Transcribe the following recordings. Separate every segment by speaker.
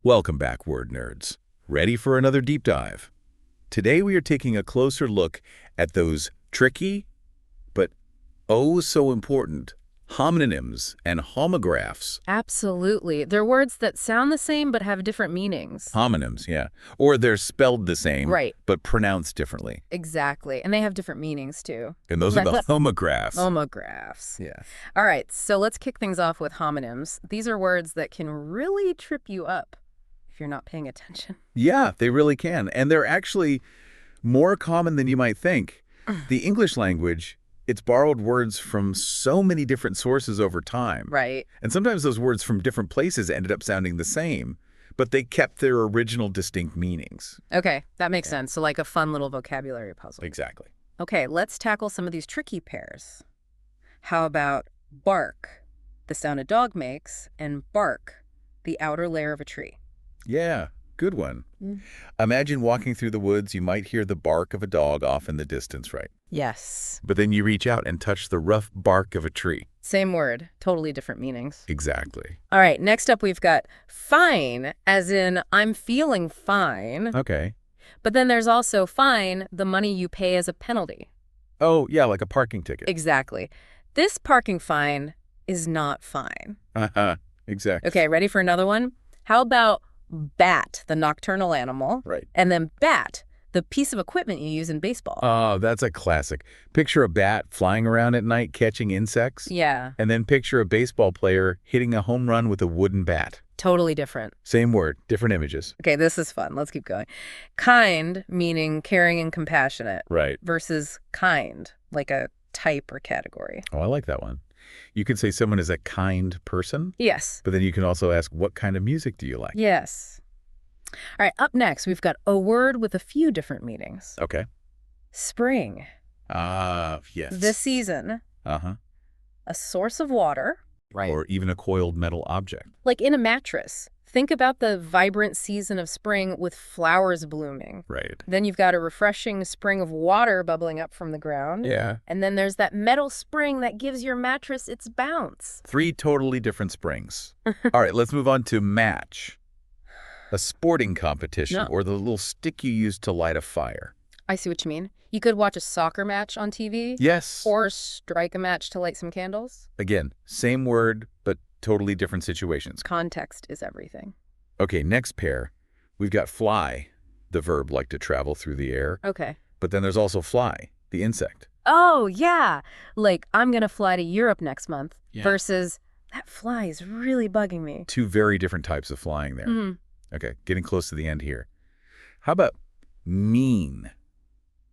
Speaker 1: Welcome back, word nerds. Ready for another deep dive? Today we are taking a closer look at those tricky, but oh so important, homonyms and homographs.
Speaker 2: Absolutely. They're words that sound the same but have different meanings.
Speaker 1: Homonyms, yeah. Or they're spelled the same,
Speaker 2: Right.
Speaker 1: but pronounced differently.
Speaker 2: Exactly. And they have different meanings, too.
Speaker 1: And those are the homographs.
Speaker 2: Homographs.
Speaker 1: Yeah.
Speaker 2: All right, so let's kick things off with homonyms. These are words that can really trip you up if you're not paying attention.
Speaker 1: Yeah, they really can. And they're actually more common than you might think. The English language, it's borrowed words from so many different sources over time.
Speaker 2: Right.
Speaker 1: And sometimes those words from different places ended up sounding the same, but they kept their original distinct meanings.
Speaker 2: Okay, that makes sense. So like a fun little vocabulary puzzle.
Speaker 1: Exactly.
Speaker 2: Okay, let's tackle some of these tricky pairs. How about bark, the sound a dog makes, and bark, the outer layer of a tree?
Speaker 1: Yeah, good one. Imagine walking through the woods, you might hear the bark of a dog off in the distance, right?
Speaker 2: Yes.
Speaker 1: But then you reach out and touch the rough bark of a tree.
Speaker 2: Same word, totally different meanings.
Speaker 1: Exactly.
Speaker 2: All right, next up we've got fine, as in I'm feeling fine.
Speaker 1: Okay.
Speaker 2: But then there's also fine, the money you pay as a penalty.
Speaker 1: Oh, yeah, like a parking ticket.
Speaker 2: Exactly. This parking fine is not fine.
Speaker 1: Exactly.
Speaker 2: Okay, ready for another one? How about bat, the nocturnal animal?
Speaker 1: Right.
Speaker 2: And then bat, the piece of equipment you use in baseball.
Speaker 1: Oh, that's a classic. Picture a bat flying around at night catching insects.
Speaker 2: Yeah,
Speaker 1: And then picture a baseball player hitting a home run with a wooden bat.
Speaker 2: totally different.
Speaker 1: Same word, different images.
Speaker 2: Okay, this is fun. Let's keep going. Kind, meaning caring and compassionate,
Speaker 1: Right.
Speaker 2: versus kind, like a type or category.
Speaker 1: Oh, I like that one. You could say someone is a kind person,
Speaker 2: Yes.
Speaker 1: but then you can also ask, what kind of music do you like?
Speaker 2: Yes. All right, up next, we've got a word with a few different meanings.
Speaker 1: Okay.
Speaker 2: Spring,
Speaker 1: Yes.
Speaker 2: the season,
Speaker 1: Uh-huh.
Speaker 2: a source of water,
Speaker 1: Or even a coiled metal object.
Speaker 2: like in a mattress. Think about the vibrant season of spring with flowers blooming.
Speaker 1: Right.
Speaker 2: Then you've got a refreshing spring of water bubbling up from the ground.
Speaker 1: Yeah.
Speaker 2: And then there's that metal spring that gives your mattress its bounce.
Speaker 1: 3 totally different springs. All right, let's move on to match. A sporting competition,
Speaker 2: No.
Speaker 1: or the little stick you use to light a fire.
Speaker 2: I see what you mean. You could watch a soccer match on TV.
Speaker 1: Yes.
Speaker 2: Or strike a match to light some candles.
Speaker 1: Again, same word, but totally different situations.
Speaker 2: Context is everything.
Speaker 1: Okay, next pair. We've got fly, the verb like to travel through the air.
Speaker 2: Okay.
Speaker 1: But then there's also fly, the insect.
Speaker 2: Oh, yeah. Like, I'm going to fly to Europe next month
Speaker 1: Yeah.
Speaker 2: versus that fly is really bugging me.
Speaker 1: 2 very different types of flying there.
Speaker 2: Mhm.
Speaker 1: Okay, getting close to the end here. How about mean?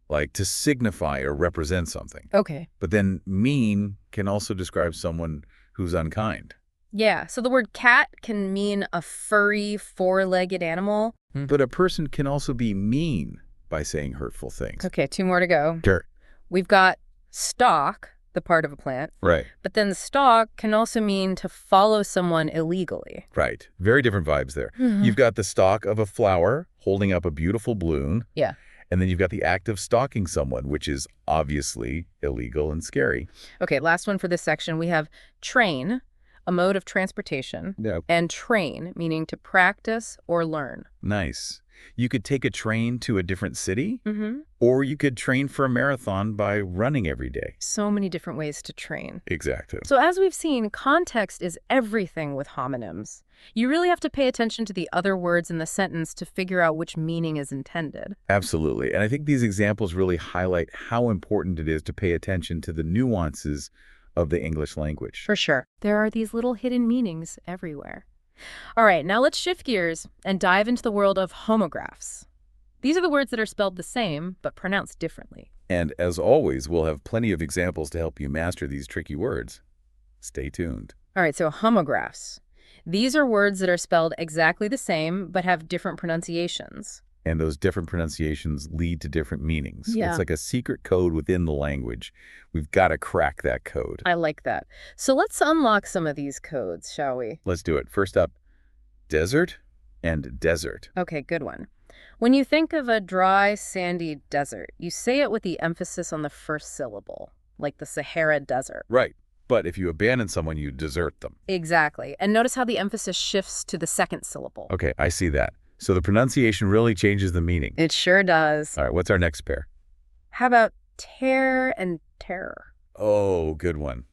Speaker 1: Like to signify or represent something.
Speaker 2: Okay.
Speaker 1: But then mean can also describe someone who's unkind.
Speaker 2: Yeah, so the word cat can mean a furry, four-legged animal.
Speaker 1: But a person can also be mean by saying hurtful things.
Speaker 2: Okay, 2 more to go.
Speaker 1: Sure.
Speaker 2: We've got stalk, the part of a plant,
Speaker 1: Right,
Speaker 2: but then the stalk can also mean to follow someone illegally.
Speaker 1: right. Very different vibes there. You've got the stalk of a flower holding up a beautiful balloon.
Speaker 2: Yeah.
Speaker 1: And then you've got the act of stalking someone, which is obviously illegal and scary.
Speaker 2: Okay, last one for this section. We have train, a mode of transportation,
Speaker 1: Yeah.
Speaker 2: and train, meaning to practice or learn.
Speaker 1: Nice. You could take a train to a different city,
Speaker 2: Mm-hmm.
Speaker 1: or you could train for a marathon by running every day.
Speaker 2: So many different ways to train.
Speaker 1: Exactly.
Speaker 2: So as we've seen, context is everything with homonyms. You really have to pay attention to the other words in the sentence to figure out which meaning is intended.
Speaker 1: Absolutely. And I think these examples really highlight how important it is to pay attention to the nuances of the English language.
Speaker 2: For sure. There are these little hidden meanings everywhere. All right, now let's shift gears and dive into the world of homographs. These are the words that are spelled the same, but pronounced differently.
Speaker 1: And as always, we'll have plenty of examples to help you master these tricky words. Stay tuned.
Speaker 2: All right, so homographs. These are words that are spelled exactly the same, but have different pronunciations.
Speaker 1: And those different pronunciations lead to different meanings.
Speaker 2: Yeah.
Speaker 1: It's like a secret code within the language. We've got to crack that code.
Speaker 2: I like that. So let's unlock some of these codes, shall we?
Speaker 1: Let's do it. First up, desert and desert.
Speaker 2: Okay, good one. When you think of a dry, sandy desert, you say it with the emphasis on the first syllable, like the Sahara Desert.
Speaker 1: Right. But if you abandon someone, you desert them.
Speaker 2: Exactly. And notice how the emphasis shifts to the second syllable.
Speaker 1: Okay, I see that. So the pronunciation really changes the meaning.
Speaker 2: It sure does.
Speaker 1: All right, what's our next pair?
Speaker 2: How about tear and terror?
Speaker 1: Oh, good one.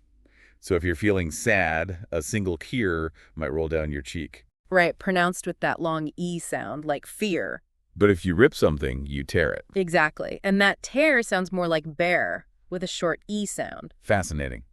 Speaker 1: So if you're feeling sad, a single tear might roll down your cheek.
Speaker 2: Right, pronounced with that long E sound, like fear.
Speaker 1: But if you rip something, you tear it.
Speaker 2: Exactly. And that tear sounds more like bear, with a short E sound.
Speaker 1: Fascinating.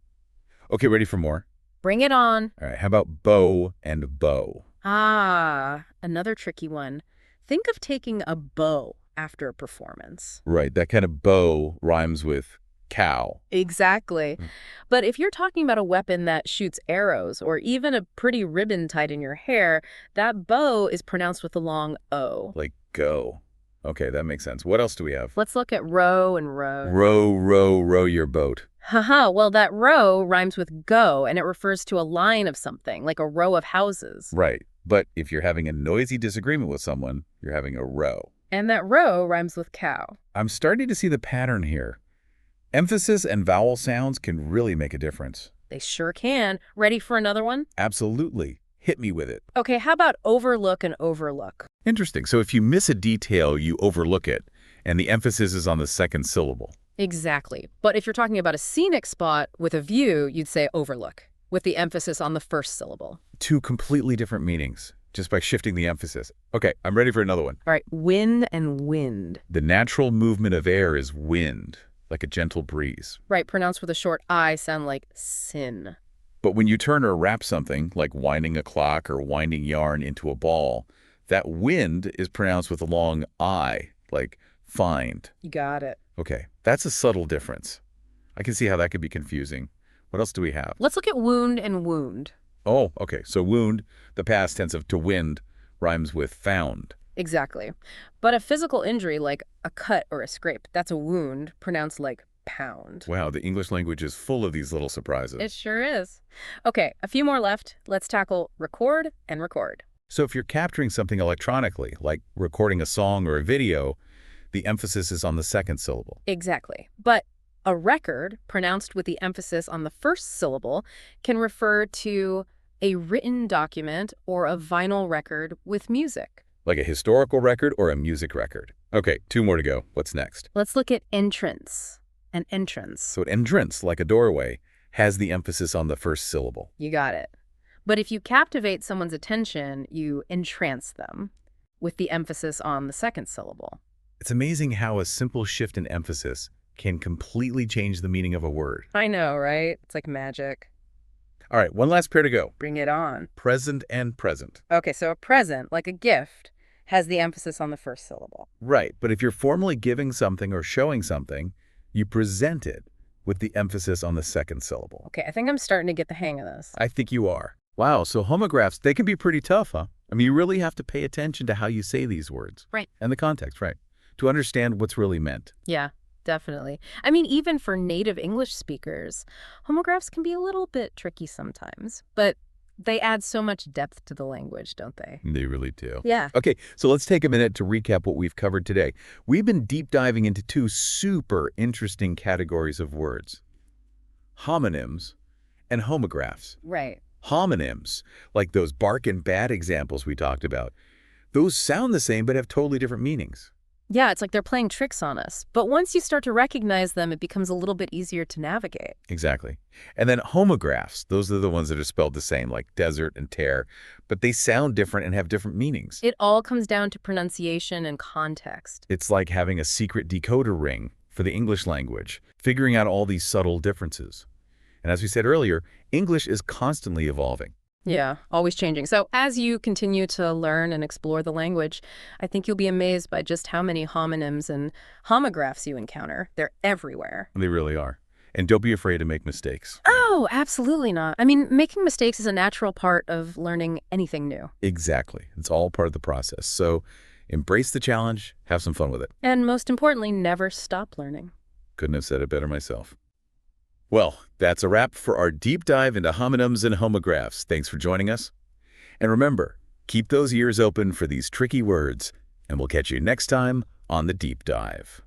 Speaker 1: Okay, ready for more?
Speaker 2: Bring it on.
Speaker 1: All right, how about bow and bow?
Speaker 2: Ah, another tricky one. Think of taking a bow after a performance.
Speaker 1: Right, that kind of bow rhymes with cow.
Speaker 2: Exactly.
Speaker 1: Mm.
Speaker 2: But if you're talking about a weapon that shoots arrows or even a pretty ribbon tied in your hair, that bow is pronounced with a long O.
Speaker 1: Like go. Okay, that makes sense. What else do we have?
Speaker 2: Let's look at row and row.
Speaker 1: Row, row, row your boat.
Speaker 2: Haha, well, that row rhymes with go, and it refers to a line of something, like a row of houses.
Speaker 1: Right, but if you're having a noisy disagreement with someone, you're having a row.
Speaker 2: And that row rhymes with cow.
Speaker 1: I'm starting to see the pattern here. Emphasis and vowel sounds can really make a difference.
Speaker 2: They sure can. Ready for another one?
Speaker 1: Absolutely. Hit me with it.
Speaker 2: Okay, how about overlook and overlook?
Speaker 1: Interesting. So if you miss a detail, you overlook it, and the emphasis is on the second syllable.
Speaker 2: Exactly. But if you're talking about a scenic spot with a view, you'd say overlook, with the emphasis on the first syllable.
Speaker 1: Two completely different meanings, just by shifting the emphasis. Okay, I'm ready for another one.
Speaker 2: All right, wind and wind.
Speaker 1: The natural movement of air is wind, like a gentle breeze.
Speaker 2: Right, pronounced with a short I sound like sin.
Speaker 1: But when you turn or wrap something, like winding a clock or winding yarn into a ball, that wind is pronounced with a long I, like find.
Speaker 2: You got it.
Speaker 1: Okay, that's a subtle difference. I can see how that could be confusing. What else do we have?
Speaker 2: Let's look at wound and wound.
Speaker 1: Oh, okay. So wound, the past tense of to wind, rhymes with found.
Speaker 2: Exactly. But a physical injury like a cut or a scrape, that's a wound, pronounced like pound.
Speaker 1: Wow, the English language is full of these little surprises.
Speaker 2: It sure is. Okay, a few more left. Let's tackle record and record.
Speaker 1: So if you're capturing something electronically, like recording a song or a video, the emphasis is on the second syllable.
Speaker 2: Exactly. But a record, pronounced with the emphasis on the first syllable, can refer to a written document or a vinyl record with music.
Speaker 1: Like a historical record or a music record. Okay, two more to go. What's next?
Speaker 2: Let's look at entrance and entrance.
Speaker 1: So an entrance, like a doorway, has the emphasis on the first syllable.
Speaker 2: You got it. But if you captivate someone's attention, you entrance them with the emphasis on the second syllable.
Speaker 1: It's amazing how a simple shift in emphasis can completely change the meaning of a word.
Speaker 2: I know, right? It's like magic.
Speaker 1: All right, one last pair to go.
Speaker 2: Bring it on.
Speaker 1: Present and present.
Speaker 2: Okay, so a present, like a gift, has the emphasis on the first syllable.
Speaker 1: Right, but if you're formally giving something or showing something, you present it with the emphasis on the second syllable.
Speaker 2: Okay, I think I'm starting to get the hang of this.
Speaker 1: I think you are. Wow, so homographs, they can be pretty tough, huh? I mean, you really have to pay attention to how you say these words.
Speaker 2: Right.
Speaker 1: And the context, right, to understand what's really meant.
Speaker 2: Yeah, definitely. I mean, even for native English speakers, homographs can be a little bit tricky sometimes, but they add so much depth to the language, don't they?
Speaker 1: They really do.
Speaker 2: Yeah.
Speaker 1: Okay, so let's take a minute to recap what we've covered today. We've been deep diving into two super interesting categories of words: homonyms and homographs.
Speaker 2: Right.
Speaker 1: Homonyms, like those bark and bat examples we talked about, those sound the same but have totally different meanings.
Speaker 2: Yeah, it's like they're playing tricks on us. But once you start to recognize them, it becomes a little bit easier to navigate.
Speaker 1: Exactly. And then homographs, those are the ones that are spelled the same, like desert and tear, but they sound different and have different meanings.
Speaker 2: It all comes down to pronunciation and context.
Speaker 1: It's like having a secret decoder ring for the English language, figuring out all these subtle differences. And as we said earlier, English is constantly evolving.
Speaker 2: Yeah, always changing. So as you continue to learn and explore the language, I think you'll be amazed by just how many homonyms and homographs you encounter. They're everywhere.
Speaker 1: They really are. And don't be afraid to make mistakes.
Speaker 2: Oh, absolutely not. I mean, making mistakes is a natural part of learning anything new.
Speaker 1: Exactly. It's all part of the process. So embrace the challenge, have some fun with it.
Speaker 2: And most importantly, never stop learning.
Speaker 1: Couldn't have said it better myself. Well, that's a wrap for our deep dive into homonyms and homographs. Thanks for joining us. And remember, keep those ears open for these tricky words, and we'll catch you next time on The Deep Dive.